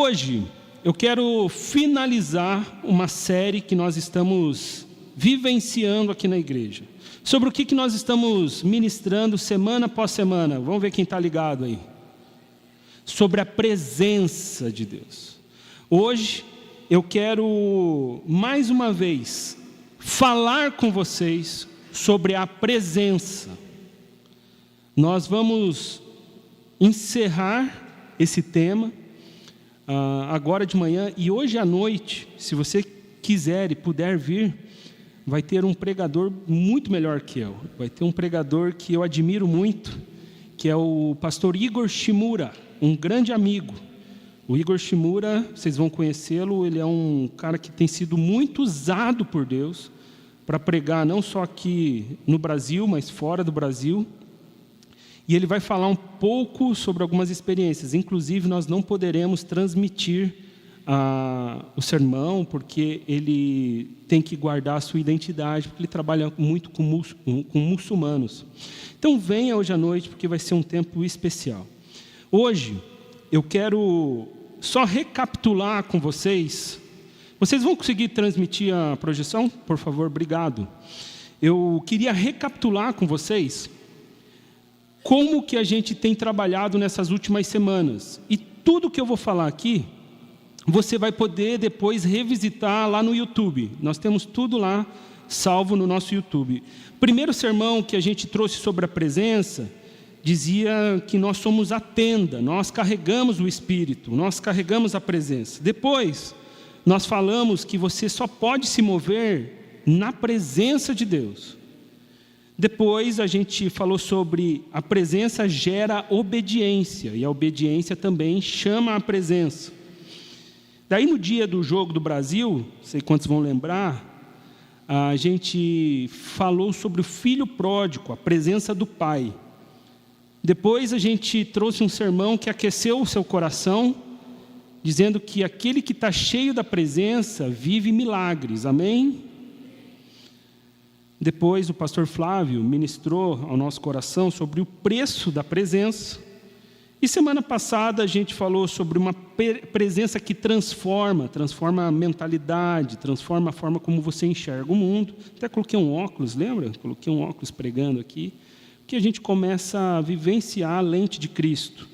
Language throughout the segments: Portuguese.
Hoje eu quero finalizar uma série que nós estamos vivenciando aqui na igreja. Sobre o que nós estamos ministrando semana após semana. Vamos ver quem está ligado aí. Sobre a presença de Deus. Hoje eu quero mais uma vez falar com vocês sobre a presença. Nós vamos encerrar esse tema agora de manhã, e hoje à noite, se você quiser e puder vir, vai ter um pregador muito melhor que eu. Vai ter um pregador que eu admiro muito, que é o pastor Igor Shimura, um grande amigo. O Igor Shimura, vocês vão conhecê-lo, ele é um cara que tem sido muito usado por Deus para pregar não só aqui no Brasil, mas fora do Brasil. E ele vai falar um pouco sobre algumas experiências. Inclusive, nós não poderemos transmitir o sermão, porque ele tem que guardar a sua identidade, porque ele trabalha muito com muçulmanos. Então, venha hoje à noite, porque vai ser um tempo especial. Hoje, eu quero só recapitular com vocês. Vocês vão conseguir transmitir a projeção? Por favor, obrigado. Eu queria recapitular com vocês como que a gente tem trabalhado nessas últimas semanas. E tudo que eu vou falar aqui, você vai poder depois revisitar lá no YouTube. Nós temos tudo lá salvo no nosso YouTube. Primeiro sermão que a gente trouxe sobre a presença, dizia que nós somos a tenda, nós carregamos o Espírito, nós carregamos a presença. Depois, nós falamos que você só pode se mover na presença de Deus. Depois a gente falou sobre a presença gera obediência, e a obediência também chama a presença. Daí no dia do jogo do Brasil, não sei quantos vão lembrar, a gente falou sobre o filho pródigo, a presença do pai. Depois a gente trouxe um sermão que aqueceu o seu coração, dizendo que aquele que está cheio da presença vive milagres, amém? Depois o pastor Flávio ministrou ao nosso coração sobre o preço da presença. E semana passada a gente falou sobre uma presença que transforma a mentalidade, transforma a forma como você enxerga o mundo. Até coloquei um óculos, lembra? Coloquei um óculos pregando aqui, que a gente começa a vivenciar a lente de Cristo.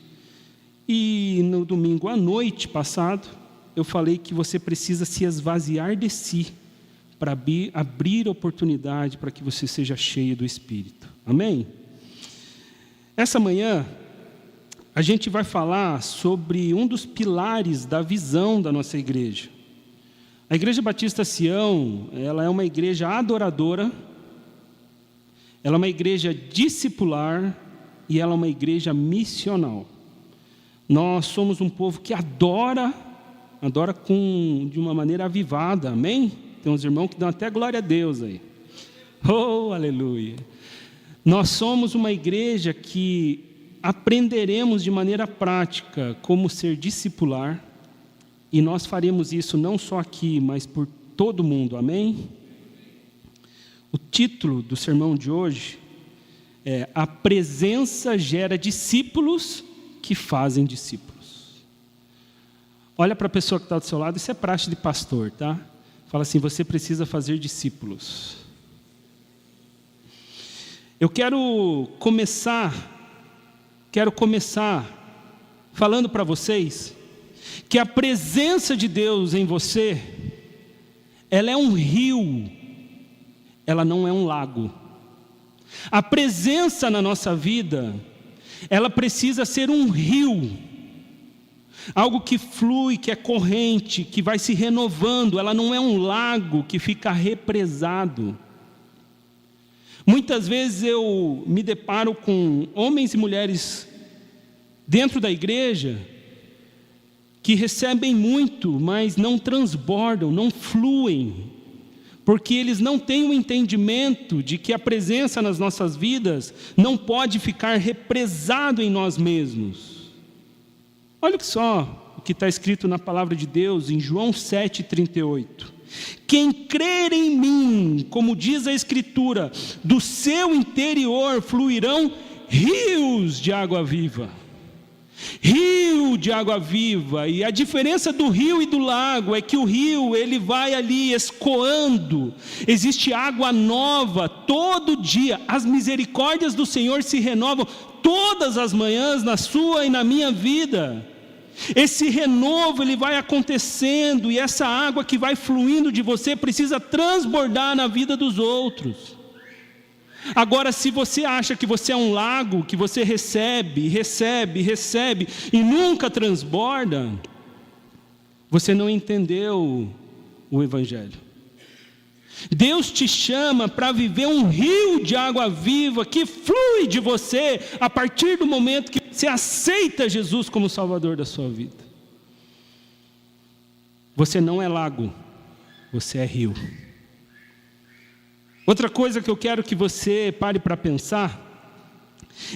E no domingo à noite passado, eu falei que você precisa se esvaziar de si, para abrir oportunidade para que você seja cheio do Espírito. Amém? Essa manhã, a gente vai falar sobre um dos pilares da visão da nossa igreja. A Igreja Batista Sião, ela é uma igreja adoradora, ela é uma igreja discipular e ela é uma igreja missional. Nós somos um povo que adora de uma maneira avivada, amém? Tem uns irmãos que dão até glória a Deus aí. Oh, aleluia. Nós somos uma igreja que aprenderemos de maneira prática como ser discipular, e nós faremos isso não só aqui, mas por todo o mundo, amém? O título do sermão de hoje é A Presença Gera Discípulos que Fazem Discípulos. Olha para a pessoa que está do seu lado, isso é praxe de pastor, tá? Fala assim, você precisa fazer discípulos. Eu quero começar falando para vocês que a presença de Deus em você, ela é um rio, ela não é um lago. A presença na nossa vida, ela precisa ser um rio, algo que flui, que é corrente, que vai se renovando. Ela não é um lago que fica represado. Muitas vezes eu me deparo com homens e mulheres dentro da igreja que recebem muito, mas não transbordam, não fluem, porque eles não têm o entendimento de que a presença nas nossas vidas não pode ficar represado em nós mesmos. Olha só o que está escrito na palavra de Deus em João 7,38. Quem crer em mim, como diz a Escritura, do seu interior fluirão rios de água viva. rio de água viva. E a diferença do rio e do lago é que o rio, ele vai ali escoando, existe água nova todo dia. As misericórdias do Senhor se renovam todas as manhãs na sua e na minha vida. Esse renovo, ele vai acontecendo, e essa água que vai fluindo de você precisa transbordar na vida dos outros. Agora, se você acha que você é um lago, que você recebe e nunca transborda, você não entendeu o Evangelho. Deus te chama para viver um rio de água viva que flui de você a partir do momento que você aceita Jesus como Salvador da sua vida. Você não é lago, você é rio. Outra coisa que eu quero que você pare para pensar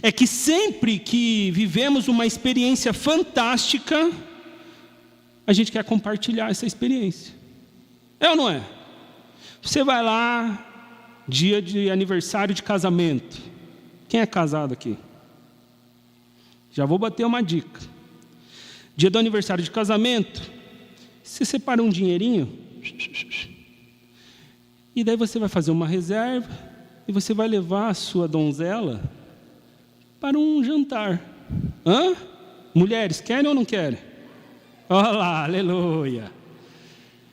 é que sempre que vivemos uma experiência fantástica, a gente quer compartilhar essa experiência. É ou não é? Você vai lá, dia de aniversário de casamento. Quem é casado aqui? Já vou bater uma dica. Dia do aniversário de casamento, você separa um dinheirinho, e daí você vai fazer uma reserva, e você vai levar a sua donzela para um jantar. Hã? Mulheres, querem ou não querem? Olha lá, aleluia.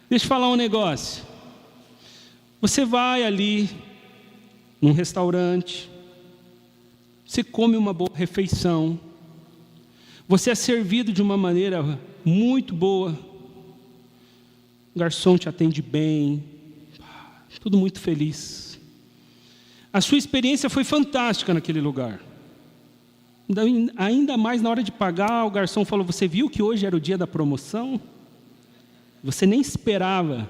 Deixa eu falar um negócio. Você vai ali, num restaurante, você come uma boa refeição, você é servido de uma maneira muito boa, o garçom te atende bem, tudo muito feliz. A sua experiência foi fantástica naquele lugar. Ainda mais na hora de pagar, o garçom falou: você viu que hoje era o dia da promoção? Você nem esperava.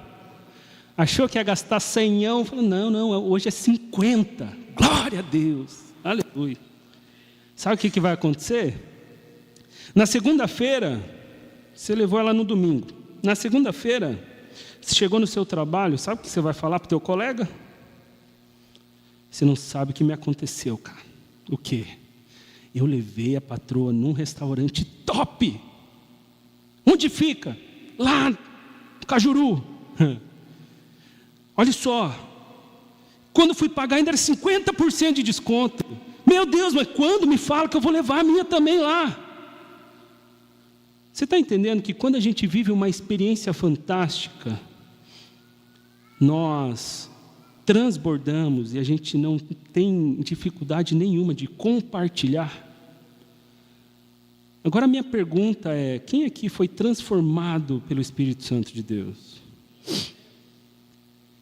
Achou que ia gastar 100, falou: não, hoje é 50. Glória a Deus, aleluia. Sabe o que vai acontecer? Na segunda-feira, você levou ela no domingo. Na segunda-feira, você chegou no seu trabalho, sabe o que você vai falar para o teu colega? Você não sabe o que me aconteceu, cara. O quê? Eu levei a patroa num restaurante top. Onde fica? Lá no Cajuru. Olha só, quando fui pagar ainda era 50% de desconto. Meu Deus, mas quando me fala que eu vou levar a minha também lá? Você está entendendo que quando a gente vive uma experiência fantástica, nós transbordamos e a gente não tem dificuldade nenhuma de compartilhar? Agora a minha pergunta é: quem aqui foi transformado pelo Espírito Santo de Deus?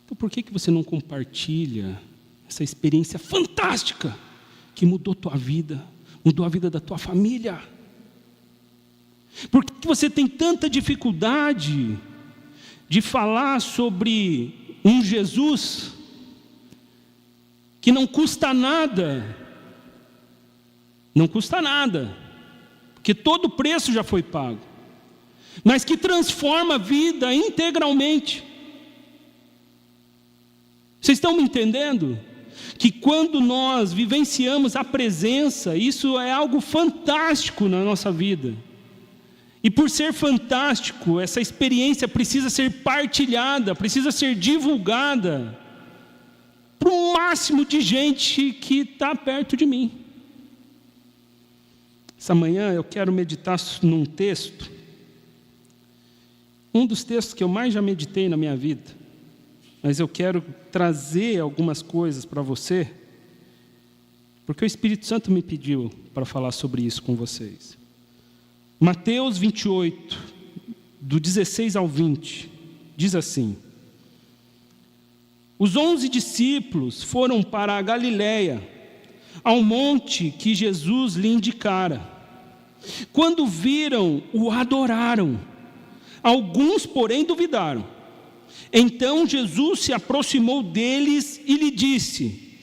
Então por que você não compartilha essa experiência fantástica que mudou tua vida, mudou a vida da tua família? Por que você tem tanta dificuldade de falar sobre um Jesus que não custa nada? Não custa nada, porque todo o preço já foi pago, mas que transforma a vida integralmente. Vocês estão me entendendo? Que quando nós vivenciamos a presença, isso é algo fantástico na nossa vida. E por ser fantástico, essa experiência precisa ser partilhada, precisa ser divulgada para o máximo de gente que está perto de mim. Essa manhã eu quero meditar num texto, um dos textos que eu mais já meditei na minha vida, mas eu quero trazer algumas coisas para você, porque o Espírito Santo me pediu para falar sobre isso com vocês. Mateus 28, do 16 ao 20, diz assim: os 11 discípulos foram para a Galiléia, ao monte que Jesus lhe indicara. Quando viram, o adoraram. Alguns, porém, duvidaram. Então Jesus se aproximou deles e lhe disse: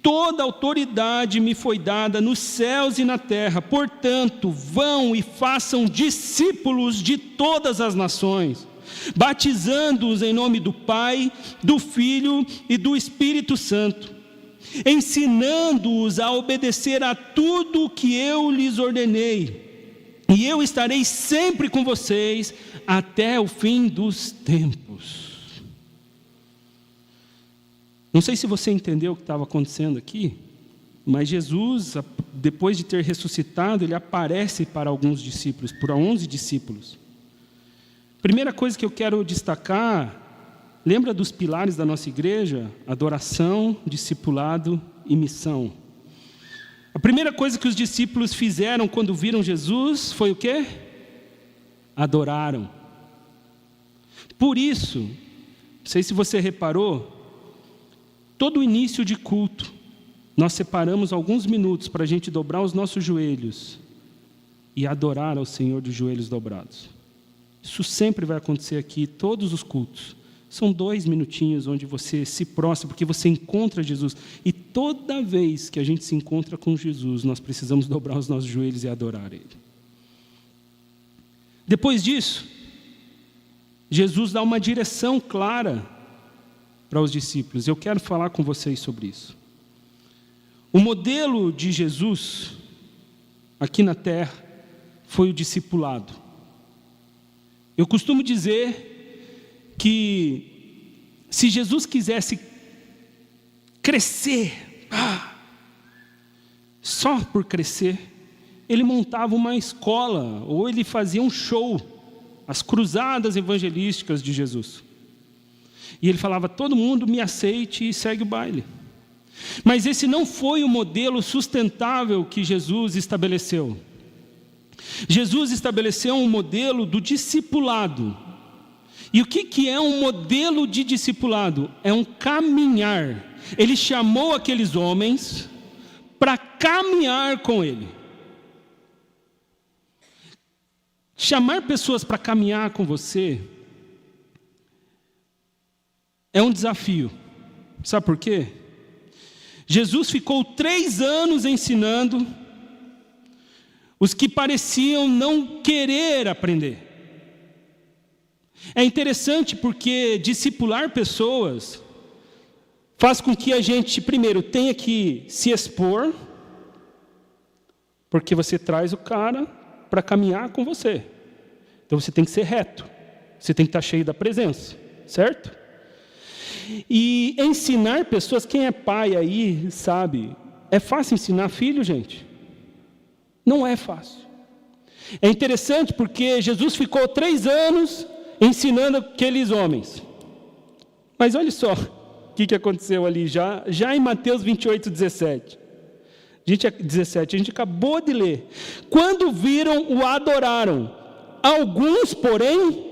toda autoridade me foi dada nos céus e na terra, portanto, vão e façam discípulos de todas as nações, batizando-os em nome do Pai, do Filho e do Espírito Santo, ensinando-os a obedecer a tudo o que eu lhes ordenei. e eu estarei sempre com vocês até o fim dos tempos. Não sei se você entendeu o que estava acontecendo aqui, mas Jesus, depois de ter ressuscitado, ele aparece para alguns discípulos, para 11 discípulos. Primeira coisa que eu quero destacar, lembra dos pilares da nossa igreja? Adoração, discipulado e missão. A primeira coisa que os discípulos fizeram quando viram Jesus foi o quê? Adoraram. Por isso, não sei se você reparou, todo início de culto, nós separamos alguns minutos para a gente dobrar os nossos joelhos e adorar ao Senhor de joelhos dobrados. Isso sempre vai acontecer aqui, todos os cultos. São 2 minutinhos onde você se prostra, porque você encontra Jesus. E toda vez que a gente se encontra com Jesus, nós precisamos dobrar os nossos joelhos e adorar Ele. Depois disso, Jesus dá uma direção clara para os discípulos. Eu quero falar com vocês sobre isso. O modelo de Jesus, aqui na terra, foi o discipulado. Eu costumo dizer que se Jesus quisesse crescer, só por crescer, ele montava uma escola, ou ele fazia um show, as cruzadas evangelísticas de Jesus. E ele falava, todo mundo me aceite e segue o baile. Mas esse não foi o modelo sustentável que Jesus estabeleceu. Jesus estabeleceu um modelo do discipulado. E o que é um modelo de discipulado? É um caminhar. Ele chamou aqueles homens para caminhar com Ele. Chamar pessoas para caminhar com você é um desafio. Sabe por quê? Jesus ficou 3 anos ensinando os que pareciam não querer aprender. É interessante porque discipular pessoas faz com que a gente, primeiro, tenha que se expor, porque você traz o cara para caminhar com você. Então você tem que ser reto, você tem que estar cheio da presença, certo? E ensinar pessoas, quem é pai aí sabe, é fácil ensinar filho, gente? Não é fácil. É interessante porque Jesus ficou 3 anos ensinando aqueles homens. Mas olha só o que aconteceu ali já em Mateus 28, 17. 17, a gente acabou de ler. Quando viram, o adoraram. Alguns, porém,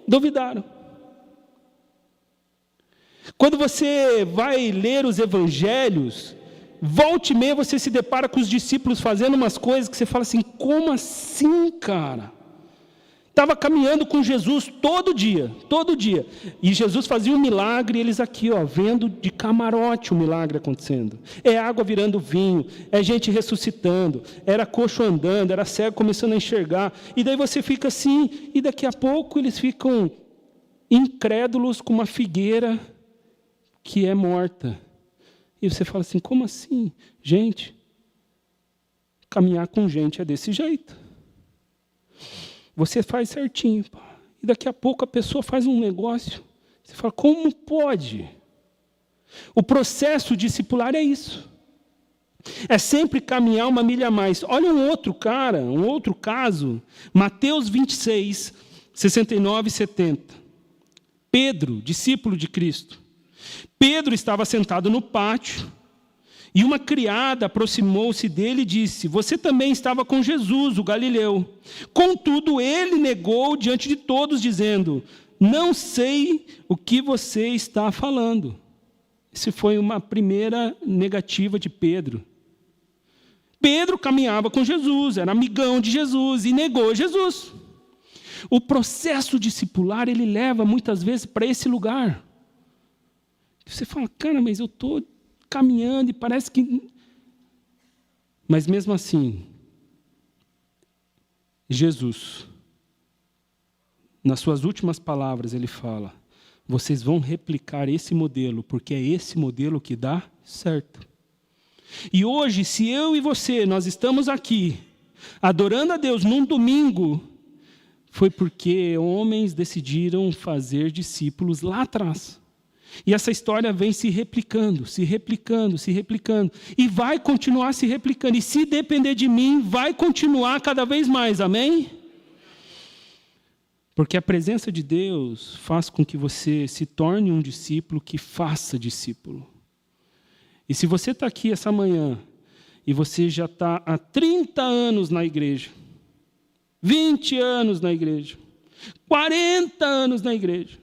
duvidaram. Quando você vai ler os evangelhos, volta e meia você se depara com os discípulos fazendo umas coisas que você fala assim, como assim, cara? Estava caminhando com Jesus todo dia, e Jesus fazia um milagre, e eles aqui, vendo de camarote o milagre acontecendo. É água virando vinho, é gente ressuscitando, era coxo andando, era cego começando a enxergar, e daí você fica assim, e daqui a pouco eles ficam incrédulos com uma figueira que é morta. E você fala assim, como assim? Gente, caminhar com gente é desse jeito. Você faz certinho, e daqui a pouco a pessoa faz um negócio, você fala, como pode? O processo discipular é isso. É sempre caminhar uma milha a mais. Olha um outro caso, Mateus 26, 69 e 70. Pedro, discípulo de Cristo. Pedro estava sentado no pátio, e uma criada aproximou-se dele e disse, você também estava com Jesus, o Galileu. Contudo, ele negou diante de todos, dizendo, não sei o que você está falando. Essa foi uma primeira negativa de Pedro. Pedro caminhava com Jesus, era amigão de Jesus e negou Jesus. O processo discipular, ele leva muitas vezes para esse lugar. Você fala, cara, mas eu estou caminhando e parece que... Mas mesmo assim, Jesus, nas suas últimas palavras, ele fala, vocês vão replicar esse modelo, porque é esse modelo que dá certo. E hoje, se eu e você, nós estamos aqui, adorando a Deus num domingo, foi porque homens decidiram fazer discípulos lá atrás. E essa história vem se replicando, se replicando, se replicando. E vai continuar se replicando. E se depender de mim, vai continuar cada vez mais. Amém? Porque a presença de Deus faz com que você se torne um discípulo que faça discípulo. E se você está aqui essa manhã e você já está há 30 anos na igreja, 20 anos na igreja, 40 anos na igreja,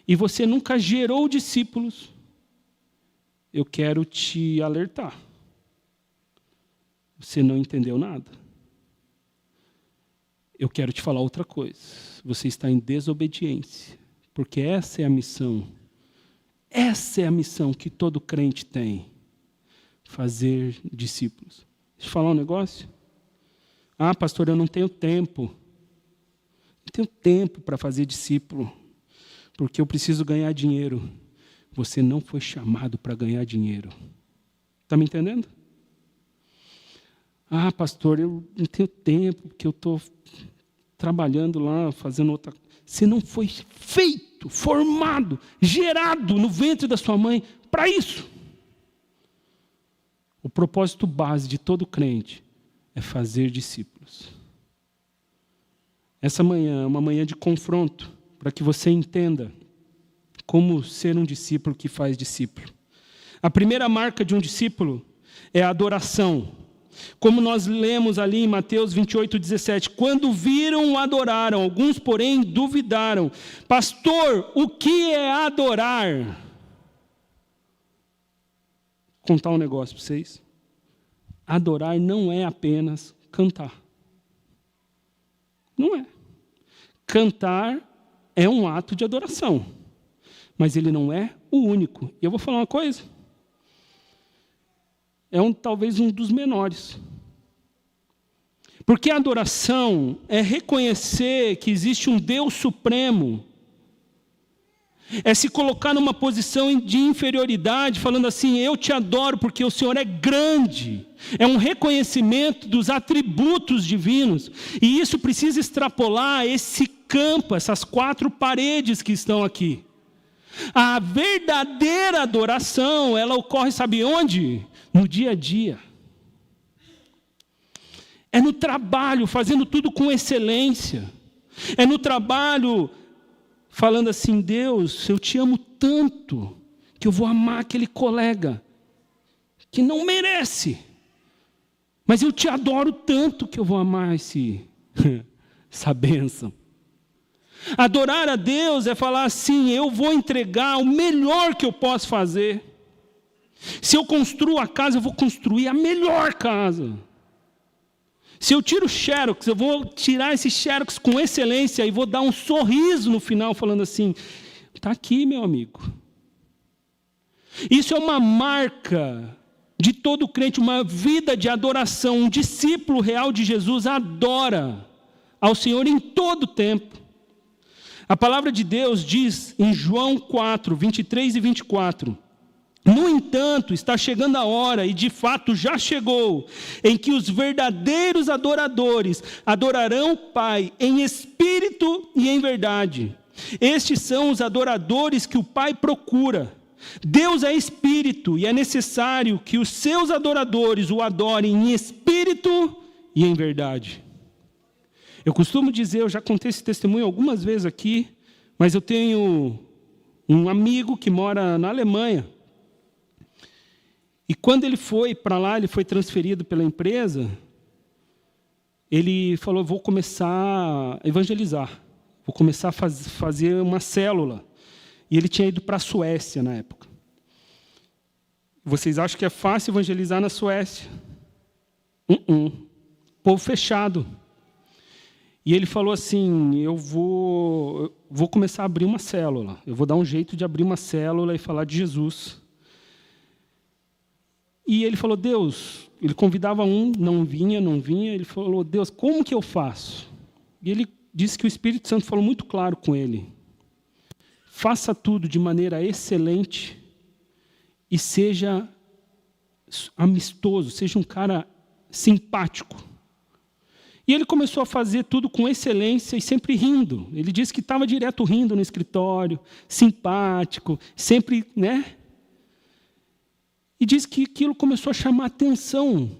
e você nunca gerou discípulos, eu quero te alertar. Você não entendeu nada. Eu quero te falar outra coisa. Você está em desobediência, porque essa é a missão. Essa é a missão que todo crente tem. Fazer discípulos. Deixa eu falar um negócio. Ah, pastor, eu não tenho tempo. Não tenho tempo para fazer discípulo, porque eu preciso ganhar dinheiro. Você não foi chamado para ganhar dinheiro. Está me entendendo? Ah, pastor, eu não tenho tempo, porque eu estou trabalhando lá, fazendo outra coisa. Você não foi feito, formado, gerado no ventre da sua mãe para isso. O propósito base de todo crente é fazer discípulos. Essa manhã é uma manhã de confronto, para que você entenda como ser um discípulo que faz discípulo. A primeira marca de um discípulo é a adoração. Como nós lemos ali em Mateus 28:17, quando viram, o adoraram, alguns, porém, duvidaram. Pastor, o que é adorar? Vou contar um negócio para vocês. Adorar não é apenas cantar. Não é. Cantar é um ato de adoração, mas ele não é o único. E eu vou falar uma coisa. É talvez um dos menores. Porque a adoração é reconhecer que existe um Deus supremo. É se colocar numa posição de inferioridade, falando assim, eu te adoro porque o Senhor é grande. É um reconhecimento dos atributos divinos. E isso precisa extrapolar esse campo, essas 4 paredes que estão aqui. A verdadeira adoração, ela ocorre, sabe onde? No dia a dia. É no trabalho, fazendo tudo com excelência. É no trabalho, falando assim, Deus, eu te amo tanto, que eu vou amar aquele colega que não merece. Mas eu te adoro tanto que eu vou amar essa bênção. Adorar a Deus é falar assim, eu vou entregar o melhor que eu posso fazer. Se eu construo a casa, eu vou construir a melhor casa. Se eu tiro o xerox, eu vou tirar esse xerox com excelência e vou dar um sorriso no final, falando assim, está aqui, meu amigo. Isso é uma marca de todo crente, uma vida de adoração. Um discípulo real de Jesus adora ao Senhor em todo tempo. A palavra de Deus diz em João 4, 23 e 24, no entanto, está chegando a hora, e de fato já chegou, em que os verdadeiros adoradores adorarão o Pai em espírito e em verdade. Estes são os adoradores que o Pai procura. Deus é espírito e é necessário que os seus adoradores o adorem em espírito e em verdade. Eu costumo dizer, eu já contei esse testemunho algumas vezes aqui, mas eu tenho um amigo que mora na Alemanha. E quando ele foi para lá, ele foi transferido pela empresa, ele falou, vou começar a evangelizar, vou começar a fazer uma célula. E ele tinha ido para a Suécia na época. Vocês acham que é fácil evangelizar na Suécia? Povo fechado. E ele falou assim, eu vou começar a abrir uma célula. Eu vou dar um jeito de abrir uma célula e falar de Jesus. E ele falou, Deus, ele convidava um, não vinha. Ele falou, Deus, como que eu faço? E ele disse que o Espírito Santo falou muito claro com ele. Faça tudo de maneira excelente e seja amistoso, seja um cara simpático. E ele começou a fazer tudo com excelência e sempre rindo. Ele disse que estava direto rindo no escritório, simpático, sempre, né? E diz que aquilo começou a chamar a atenção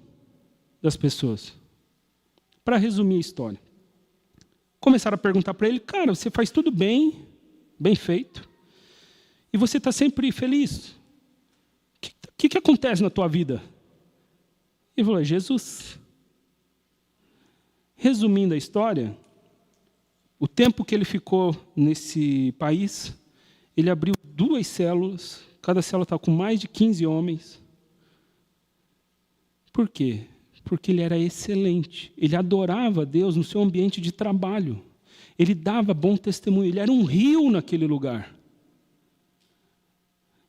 das pessoas. Para resumir a história. Começaram a perguntar para ele, cara, você faz tudo bem, bem feito, e você está sempre feliz. O que acontece na tua vida? Ele falou, Jesus. Resumindo a história, o tempo que ele ficou nesse país, ele abriu 2 células, cada célula estava com mais de 15 homens. Por quê? Porque ele era excelente, ele adorava a Deus no seu ambiente de trabalho, ele dava bom testemunho, ele era um rio naquele lugar.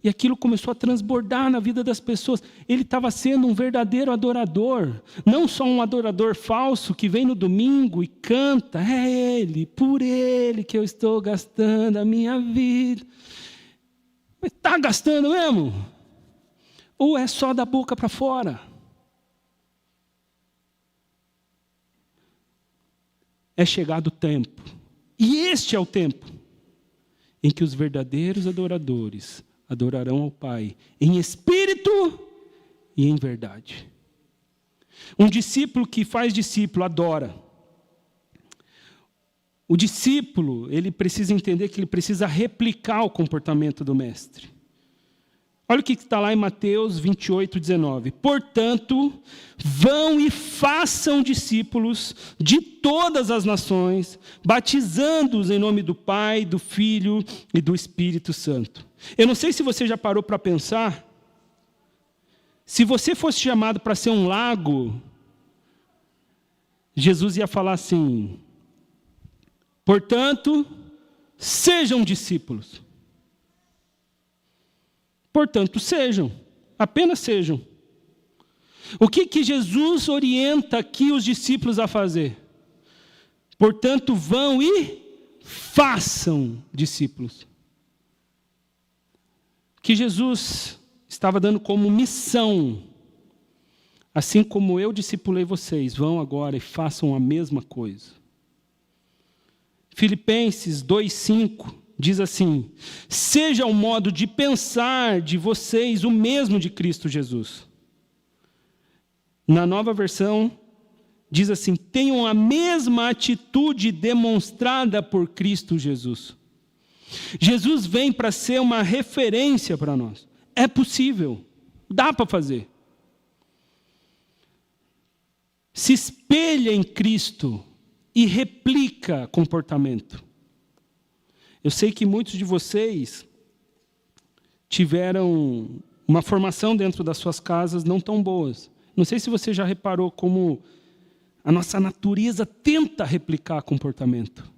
E aquilo começou a transbordar na vida das pessoas. Ele estava sendo um verdadeiro adorador. Não só um adorador falso que vem no domingo e canta. É Ele, por Ele que eu estou gastando a minha vida. Mas está gastando mesmo? Ou é só da boca para fora? É chegado o tempo. E este é o tempo em que os verdadeiros adoradores adorarão ao Pai em espírito e em verdade. Um discípulo que faz discípulo adora. O discípulo, ele precisa entender que ele precisa replicar o comportamento do mestre. Olha o que está lá em Mateus 28, 19. Portanto, vão e façam discípulos de todas as nações, batizando-os em nome do Pai, do Filho e do Espírito Santo. Eu não sei se você já parou para pensar, se você fosse chamado para ser um lago, Jesus ia falar assim, portanto, sejam discípulos. Portanto, sejam, apenas sejam. O que Jesus orienta aqui os discípulos a fazer? Portanto, vão e façam discípulos. Que Jesus estava dando como missão, assim como eu discipulei vocês, vão agora e façam a mesma coisa. Filipenses 2:5 diz assim, seja o modo de pensar de vocês o mesmo de Cristo Jesus. Na nova versão, diz assim, tenham a mesma atitude demonstrada por Cristo Jesus. Jesus vem para ser uma referência para nós. É possível, dá para fazer. Se espelha em Cristo e replica comportamento. Eu sei que muitos de vocês tiveram uma formação dentro das suas casas não tão boas. Não sei se você já reparou como a nossa natureza tenta replicar comportamento.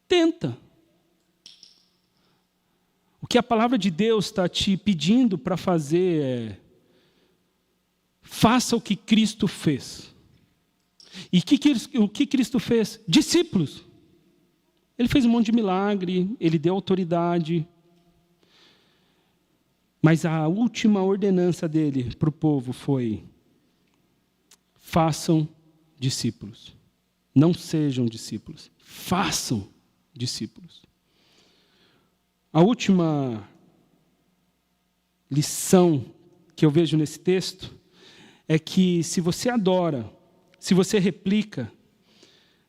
Tenta. O que a palavra de Deus está te pedindo para fazer é faça o que Cristo fez. E o que Cristo fez? Discípulos. Ele fez um monte de milagre, ele deu autoridade. Mas a última ordenança dele para o povo foi: façam discípulos. Não sejam discípulos, façam discípulos. A última lição que eu vejo nesse texto é que se você adora, se você replica,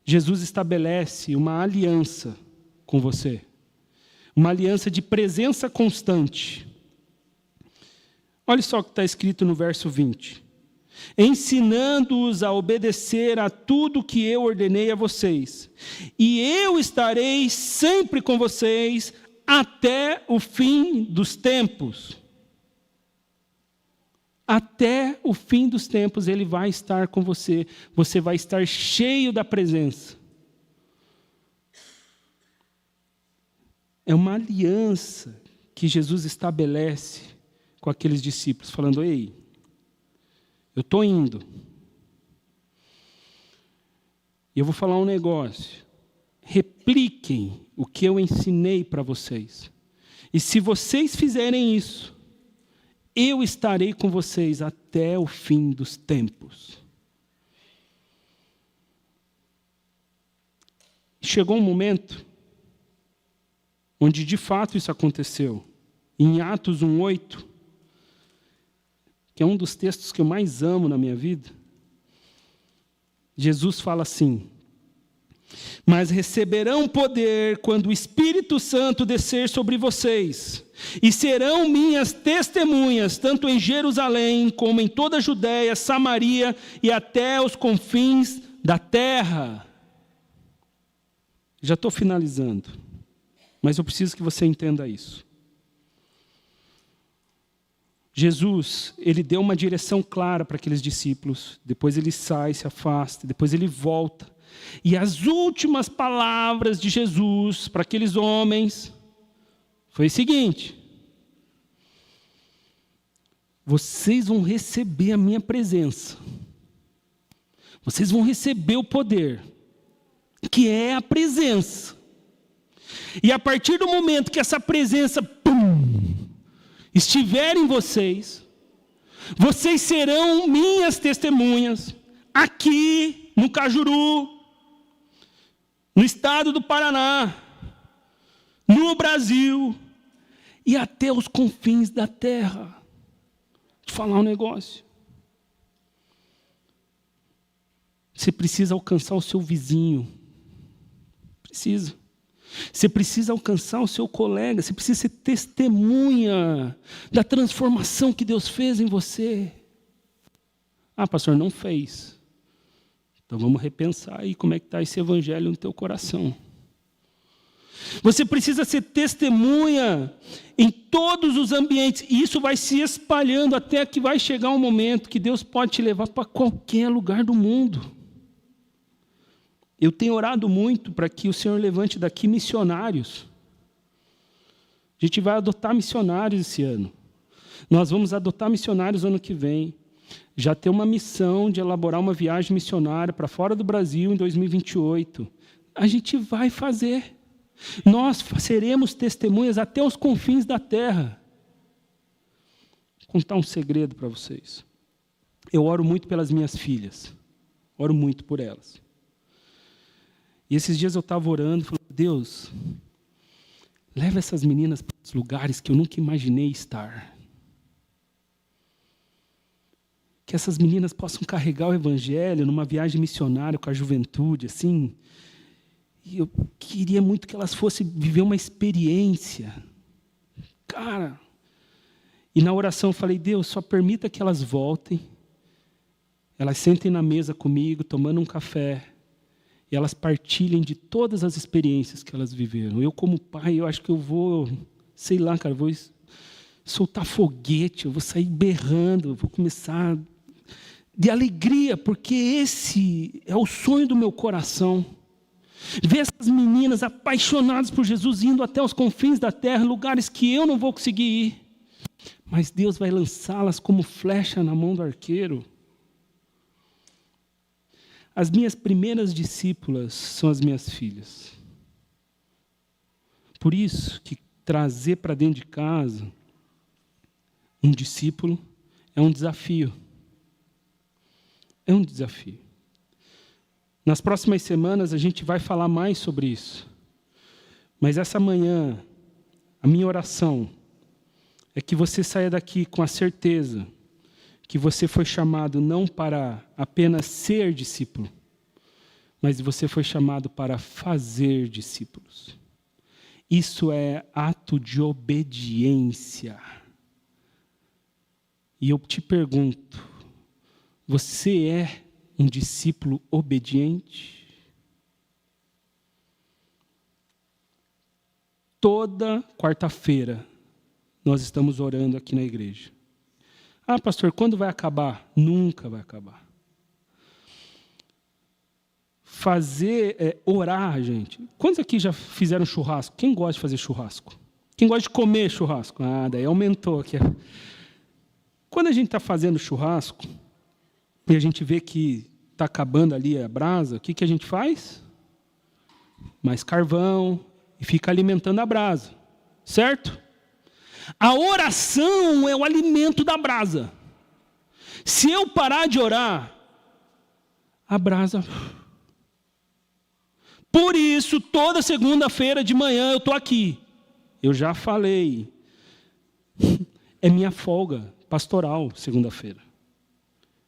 Jesus estabelece uma aliança com você. Uma aliança de presença constante. Olha só o que está escrito no verso 20. Ensinando-os a obedecer a tudo que eu ordenei a vocês. E eu estarei sempre com vocês até o fim dos tempos. Até o fim dos tempos ele vai estar com você. Você vai estar cheio da presença. É uma aliança que Jesus estabelece com aqueles discípulos, falando: ei, eu estou indo. E eu vou falar um negócio. Repliquem o que eu ensinei para vocês. E se vocês fizerem isso, eu estarei com vocês até o fim dos tempos. Chegou um momento onde de fato isso aconteceu. Em Atos 1:8, que é um dos textos que eu mais amo na minha vida, Jesus fala assim: mas receberão poder quando o Espírito Santo descer sobre vocês, e serão minhas testemunhas, tanto em Jerusalém, como em toda a Judéia, Samaria e até os confins da terra. Já estou finalizando, mas eu preciso que você entenda isso. Jesus, ele deu uma direção clara para aqueles discípulos, depois ele sai, se afasta, depois ele volta. E as últimas palavras de Jesus para aqueles homens foi o seguinte: vocês vão receber a minha presença, vocês vão receber o poder, que é a presença. E a partir do momento que essa presença estiver em vocês, vocês serão minhas testemunhas, aqui no Cajuru, no estado do Paraná, no Brasil e até os confins da terra. Vou te falar um negócio. Você precisa alcançar o seu vizinho. Precisa. Você precisa alcançar o seu colega, você precisa ser testemunha da transformação que Deus fez em você. Ah, pastor, não fez. Então vamos repensar aí como é que está esse evangelho no teu coração. Você precisa ser testemunha em todos os ambientes, e isso vai se espalhando até que vai chegar um momento que Deus pode te levar para qualquer lugar do mundo. Eu tenho orado muito para que o Senhor levante daqui missionários. A gente vai adotar missionários esse ano. Nós vamos adotar missionários ano que vem. Já tem uma missão de elaborar uma viagem missionária para fora do Brasil em 2028. A gente vai fazer. Nós seremos testemunhas até os confins da terra. Vou contar um segredo para vocês. Eu oro muito pelas minhas filhas. Oro muito por elas. E esses dias eu estava orando, falando: Deus, leva essas meninas para os lugares que eu nunca imaginei estar. Que essas meninas possam carregar o evangelho numa viagem missionária com a juventude, assim. E eu queria muito que elas fossem viver uma experiência. Cara, e na oração eu falei: Deus, só permita que elas voltem, elas sentem na mesa comigo, tomando um café, e elas partilhem de todas as experiências que elas viveram. Eu, como pai, eu acho que eu vou, sei lá, cara, vou soltar foguete, eu vou sair berrando, eu vou começar de alegria, porque esse é o sonho do meu coração. Ver essas meninas apaixonadas por Jesus, indo até os confins da terra, lugares que eu não vou conseguir ir, mas Deus vai lançá-las como flecha na mão do arqueiro. As minhas primeiras discípulas são as minhas filhas. Por isso que trazer para dentro de casa um discípulo é um desafio. É um desafio. Nas próximas semanas a gente vai falar mais sobre isso. Mas essa manhã, a minha oração é que você saia daqui com a certeza que você foi chamado não para apenas ser discípulo, mas você foi chamado para fazer discípulos. Isso é ato de obediência. E eu te pergunto, você é um discípulo obediente? Toda quarta-feira nós estamos orando aqui na igreja. Ah, pastor, quando vai acabar? Nunca vai acabar. Orar, gente. Quantos aqui já fizeram churrasco? Quem gosta de fazer churrasco? Quem gosta de comer churrasco? Ah, daí aumentou aqui. Quando a gente está fazendo churrasco, e a gente vê que está acabando ali a brasa, o que a gente faz? Mais carvão, e fica alimentando a brasa. Certo? A oração é o alimento da brasa. Se eu parar de orar, a brasa Por isso, toda segunda-feira de manhã eu estou aqui. Eu já falei. É minha folga pastoral, segunda-feira.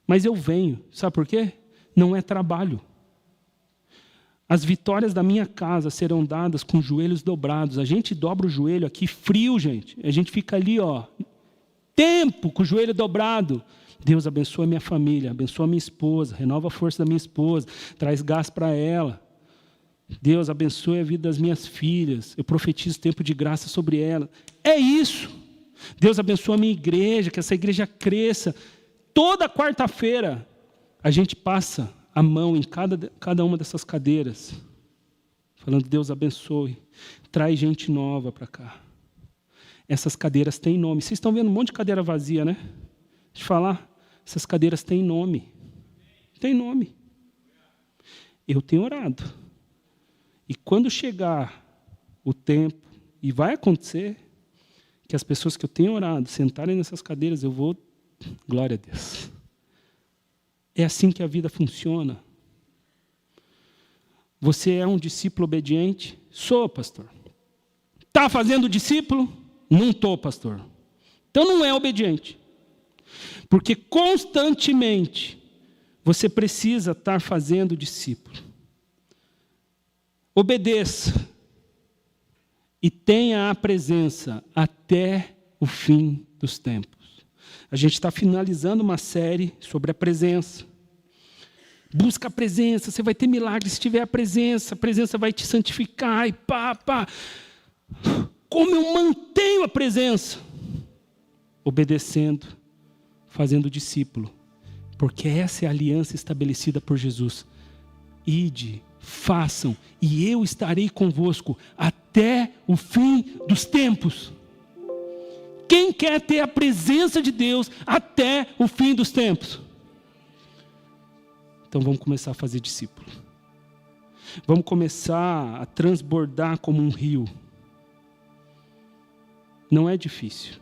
Mas eu venho. Sabe por quê? Não é trabalho. As vitórias da minha casa serão dadas com joelhos dobrados. A gente dobra o joelho aqui frio, gente. A gente fica ali, tempo com o joelho dobrado. Deus abençoa a minha família, abençoa a minha esposa, renova a força da minha esposa, traz gás para ela. Deus abençoe a vida das minhas filhas. Eu profetizo tempo de graça sobre ela. É isso. Deus abençoa a minha igreja, que essa igreja cresça. Toda quarta-feira a gente passa a mão em cada uma dessas cadeiras, falando: Deus abençoe, traz gente nova para cá. Essas cadeiras têm nome. Vocês estão vendo um monte de cadeira vazia, né? Deixa eu falar, essas cadeiras têm nome. Tem nome. Eu tenho orado. E quando chegar o tempo, e vai acontecer, que as pessoas que eu tenho orado sentarem nessas cadeiras, eu vou, glória a Deus. É assim que a vida funciona. Você é um discípulo obediente? Sou, pastor. Está fazendo discípulo? Não estou, pastor. Então não é obediente. Porque constantemente você precisa estar fazendo discípulo. Obedeça e tenha a presença até o fim dos tempos. A gente está finalizando uma série sobre a presença. Busca a presença, você vai ter milagres se tiver a presença vai te santificar, e pá. Como eu mantenho a presença? Obedecendo, fazendo discípulo. Porque essa é a aliança estabelecida por Jesus. Ide, façam, e eu estarei convosco até o fim dos tempos. Quem quer ter a presença de Deus até o fim dos tempos? Então vamos começar a fazer discípulo. Vamos começar a transbordar como um rio. Não é difícil.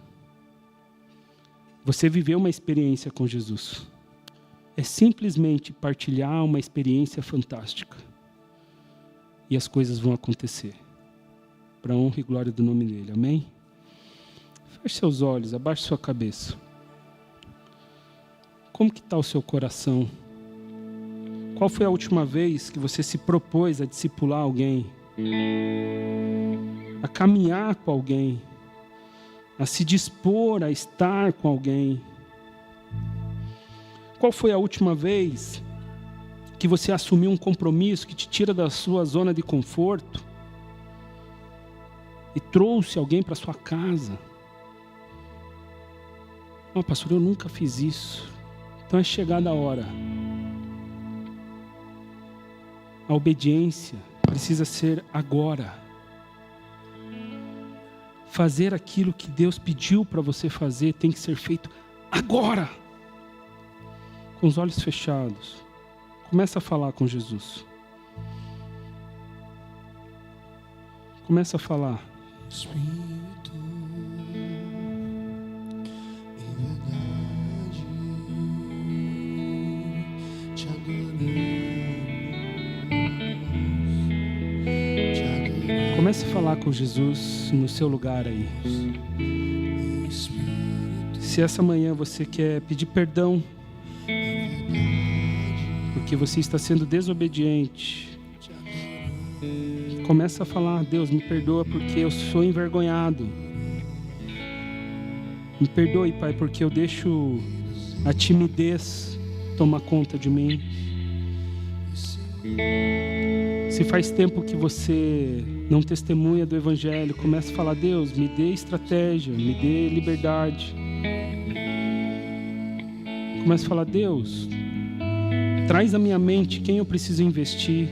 Você viveu uma experiência com Jesus. É simplesmente partilhar uma experiência fantástica. E as coisas vão acontecer. Para a honra e glória do nome dele. Amém? Feche seus olhos, abaixe sua cabeça. Como que está o seu coração? Qual foi a última vez que você se propôs a discipular alguém? A caminhar com alguém? A se dispor a estar com alguém? Qual foi a última vez que você assumiu um compromisso que te tira da sua zona de conforto e trouxe alguém para sua casa? Pastor, eu nunca fiz isso. Então é chegada a hora. A obediência precisa ser agora. Fazer aquilo que Deus pediu para você fazer tem que ser feito agora. Com os olhos fechados. Começa a falar com Jesus. Começa a falar. Espírito, em verdade, te adoramos. Comece a falar com Jesus no seu lugar aí. Se essa manhã você quer pedir perdão, porque você está sendo desobediente, começa a falar: Deus, me perdoa porque eu sou envergonhado. Me perdoe, Pai, porque eu deixo a timidez tomar conta de mim. Se faz tempo que você não testemunha do Evangelho, começa a falar: Deus, me dê estratégia, me dê liberdade. Começa a falar: Deus, traz à minha mente quem eu preciso investir.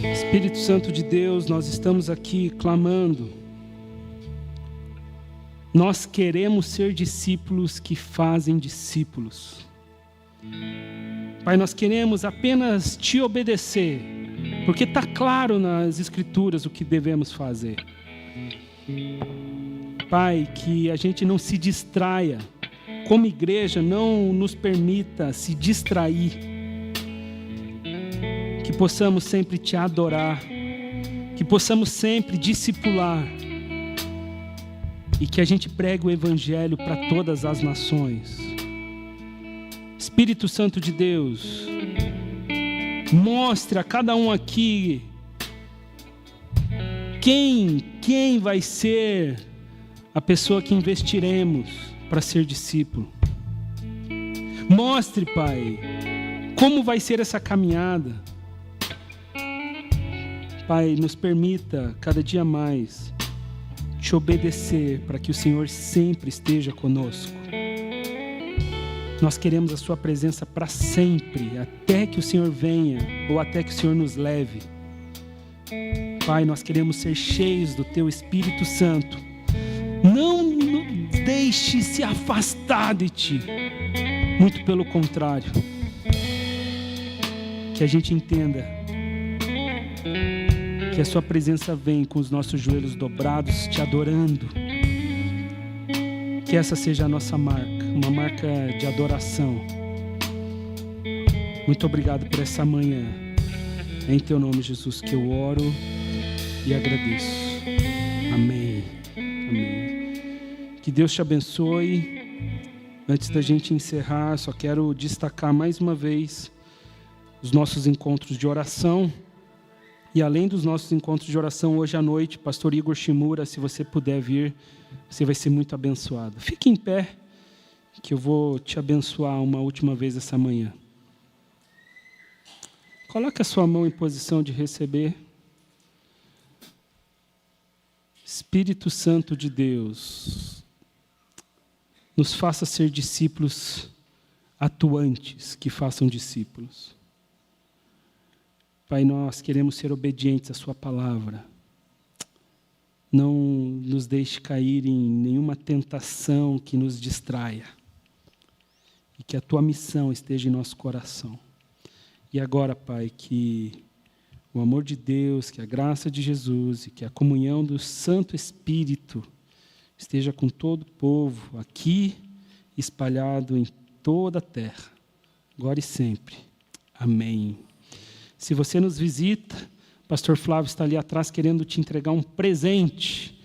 Espírito Santo de Deus, nós estamos aqui clamando. Nós queremos ser discípulos que fazem discípulos. Pai, nós queremos apenas te obedecer, porque está claro nas Escrituras o que devemos fazer. Pai, que a gente não se distraia, como igreja, não nos permita se distrair, que possamos sempre te adorar, que possamos sempre discipular, e que a gente pregue o Evangelho para todas as nações. Espírito Santo de Deus, mostre a cada um aqui quem vai ser a pessoa que investiremos para ser discípulo. Mostre, Pai, como vai ser essa caminhada. Pai, nos permita cada dia mais te obedecer, para que o Senhor sempre esteja conosco. Nós queremos a sua presença para sempre, até que o Senhor venha, ou até que o Senhor nos leve. Pai, nós queremos ser cheios do teu Espírito Santo. Não nos deixe se afastar de ti. Muito pelo contrário. Que a gente entenda que a sua presença vem com os nossos joelhos dobrados, te adorando. Que essa seja a nossa marca, uma marca de adoração. Muito obrigado por essa manhã. É em teu nome, Jesus, que eu oro e agradeço. Amém. Amém. Que Deus te abençoe. Antes da gente encerrar, só quero destacar mais uma vez os nossos encontros de oração. E além dos nossos encontros de oração, hoje à noite, pastor Igor Shimura, se você puder vir, você vai ser muito abençoado. Fique em pé, que eu vou te abençoar uma última vez essa manhã. Coloque a sua mão em posição de receber. Espírito Santo de Deus, nos faça ser discípulos atuantes, que façam discípulos. Pai, nós queremos ser obedientes à sua palavra. Não nos deixe cair em nenhuma tentação que nos distraia. E que a tua missão esteja em nosso coração. E agora, Pai, que o amor de Deus, que a graça de Jesus e que a comunhão do Santo Espírito esteja com todo o povo aqui, espalhado em toda a terra, agora e sempre. Amém. Se você nos visita, pastor Flávio está ali atrás querendo te entregar um presente.